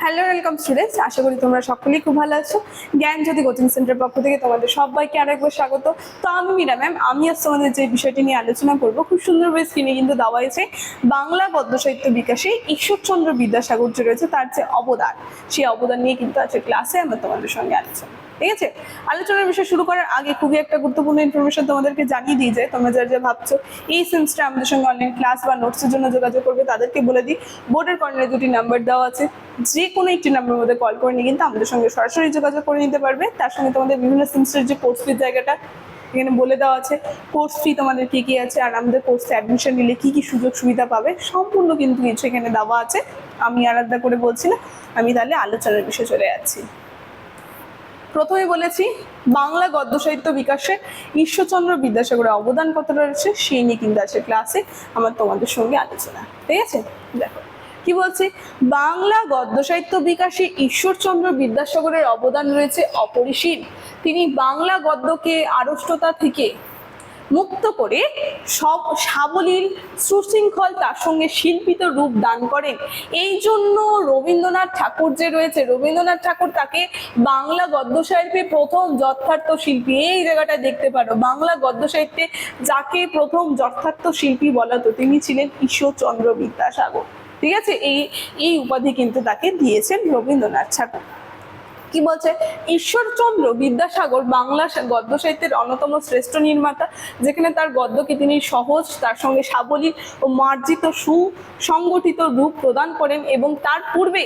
Hello welcome students, আশা করি তোমরা সকলেই খুব ভালো আছো। জ্ঞানজ্যোতি কোচিং সেন্টার পক্ষ থেকে তোমাদের সবাইকে আরেকবার স্বাগত। তো আমি মীরা ম্যাম, আমি আজ তোমাদের যে বিষয়টি নিয়ে আলোচনা করবো, খুব সুন্দরভাবে স্ক্রিনে কিন্তু দেওয়া হয়েছে। বাংলা গদ্য সাহিত্য বিকাশে ঈশ্বরচন্দ্র বিদ্যাসাগর যে রয়েছে তার যে অবদান, সেই অবদান নিয়ে কিন্তু আছে ক্লাসে আমরা তোমাদের সঙ্গে আলোচনা। ঠিক আছে, আলোচনার বিষয় শুরু করার আগে খুবই একটা গুরুত্বপূর্ণ ইনফরমেশন তোমাদেরকে জানিয়ে দিয়ে যায়। তোমরা যা ভাবছো এই সেমিস্টার আমাদের সঙ্গে অনলাইন ক্লাস বা নোটসের জন্য যোগাযোগ করবে, তাদেরকে বলে দিই বোর্ডের কর্নারে দুটি নাম্বার দেওয়া আছে, যে কোনো একটি নাম্বারের মধ্যে কল করে নিয়ে কিন্তু আমাদের সঙ্গে সরাসরি যোগাযোগ করে নিতে পারবে। তার সঙ্গে তোমাদের বিভিন্ন সেমিস্টারের যে কোর্স ফির জায়গাটা এখানে বলে দেওয়া আছে, কোর্স ফি তোমাদের কি কি আছে, আর আমাদের কোর্সে অ্যাডমিশন নিলে কি কি সুযোগ সুবিধা পাবে, সম্পূর্ণ কিন্তু কিছু এখানে দেওয়া আছে। আমি আলাদা করে বলছি না, আমি তাহলে আলোচনার বিষয়ে চলে যাচ্ছি। প্রথমে বলেছি বাংলা গদ্য সাহিত্য বিকাশে ঈশ্বরচন্দ্র বিদ্যাসাগরের অবদান কতটা রয়েছে সেই নিয়ে কিন্তু আছে ক্লাসে আমার তোমাদের সঙ্গে আলোচনা। ঠিক আছে, দেখো কি বলছি, বাংলা গদ্য সাহিত্য বিকাশে ঈশ্বরচন্দ্র বিদ্যাসাগরের অবদান রয়েছে অপরিসীম। তিনি বাংলা গদ্যকে আড়ষ্টতা থেকে মুক্ত করে সব সাবলীল সুশৃঙ্খল তার সঙ্গে শিল্পিত রূপ দান করেন। এই জন্য রবীন্দ্রনাথ ঠাকুর যে রয়েছে, রবীন্দ্রনাথ ঠাকুর তাকে বাংলা গদ্য সাহিত্যে প্রথম যথার্থ শিল্পী, এই জায়গাটা দেখতে পারো, বাংলা গদ্য সাহিত্যে যাকে প্রথম যথার্থ শিল্পী বলা হতো তিনি ছিলেন ঈশ্বরচন্দ্র বিদ্যাসাগর। ঠিক আছে, এই উপাধি কিন্তু তাকে দিয়েছেন রবীন্দ্রনাথ ঠাকুর। কি বলছে, ঈশ্বরচন্দ্র বিদ্যাসাগর বাংলা গদ্য সাহিত্যের অন্যতম শ্রেষ্ঠ নির্মাতা, যেখানে তার গদ্যকে তিনি সহজ তার সঙ্গে সাবলীল ও মার্জিত সুসংগঠিত রূপ প্রদান করেন। এবং তার পূর্বে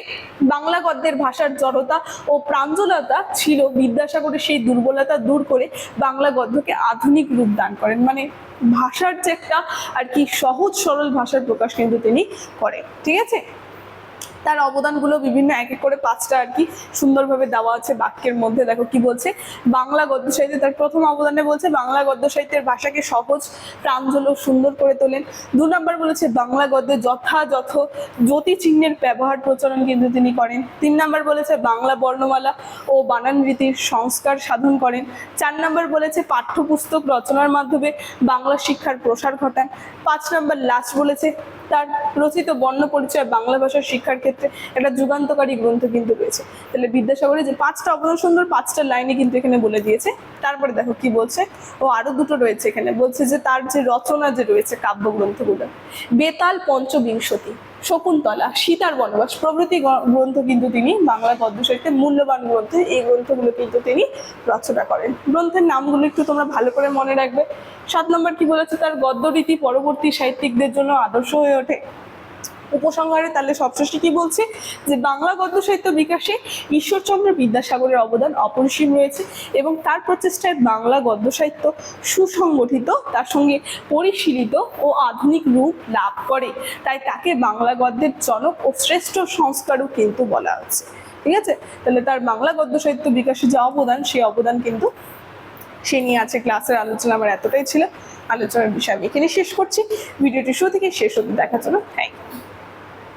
বাংলা গদ্যের ভাষার জড়তা ও প্রাঞ্জলতা ছিল, বিদ্যাসাগরের সেই দুর্বলতা দূর করে বাংলা গদ্যকে আধুনিক রূপ দান করেন। মানে ভাষার যে একটা আর কি সহজ সরল ভাষার প্রকাশ কিন্তু তিনি করেন। ঠিক আছে, তার অবদানগুলো বিভিন্ন এক এক করে পাঁচটা আর কি সুন্দরভাবে দেওয়া আছে বাক্যের মধ্যে। দেখো কি বলছে, বাংলা গদ্য সাহিত্যে তার প্রথম অবদানে বলছে বাংলা গদ্য সাহিত্যের ভাষাকে সহজ প্রাঞ্জল ও সুন্দর করে তোলেন। 2 নম্বর বলেছে বাংলা গদ্যে যথাযথ জ্যোতি চিহ্নের ব্যবহার প্রচলন কিন্তু তিনি করেন। 3 নম্বর বলেছে বাংলা বর্ণমালা ও বানান রীতির সংস্কার সাধন করেন। 4 নম্বর বলেছে পাঠ্যপুস্তক রচনার মাধ্যমে বাংলা শিক্ষার প্রসার ঘটান। 5 নম্বর লাস্ট বলেছে তার রচিত বর্ণ পরিচয় বাংলা ভাষার শিক্ষার ক্ষেত্রে একটা যুগান্তকারী গ্রন্থ কিন্তু রয়েছে। তাহলে বিদ্যাসাগরের যে 5টা অবদান সুন্দর 5টা লাইনে কিন্তু এখানে বলে দিয়েছে। তারপরে দেখো কি বলছে, ও আরো দুটো রয়েছে এখানে, বলছে যে তার যে রচনা যে রয়েছে কাব্যগ্রন্থগুলো, বেতাল পঞ্চবিংশতি, শকুন্তলা, সীতার বনবাস প্রভৃতি গ্রন্থ কিন্তু তিনি বাংলা গদ্য সাহিত্যে মূল্যবান গ্রন্থ, এই গ্রন্থগুলো কিন্তু তিনি রচনা করেন। গ্রন্থের নামগুলো একটু তোমরা ভালো করে মনে রাখবে। 7 নম্বর কি বলেছে, তার গদ্য রীতি পরবর্তী সাহিত্যিকদের জন্য আদর্শ হয়ে ওঠে। উপসংহারে তাহলে সবশেষে কি বলছে, যে বাংলা গদ্য সাহিত্য বিকাশে ঈশ্বরচন্দ্র বিদ্যাসাগরের অবদান অপরিসীম রয়েছে এবং তার প্রচেষ্টায় বাংলা গদ্য সাহিত্য সুসংগঠিত তার সঙ্গে পরিশীলিত ও আধুনিক রূপ লাভ করে। তাই তাকে বাংলা গদ্যের জনক ও শ্রেষ্ঠ সংস্কারও কিন্তু বলা হচ্ছে। ঠিক আছে, তাহলে তার বাংলা গদ্য সাহিত্য বিকাশে যে অবদান, সেই অবদান কিন্তু সে নিয়ে আছে ক্লাসের আলোচনা। আমার এতটাই ছিল, আলোচনার বিষয় আমি এখানে শেষ করছি। ভিডিওটি শুরু থেকে শেষ অবধি দেখার জন্য থ্যাংক ইউ।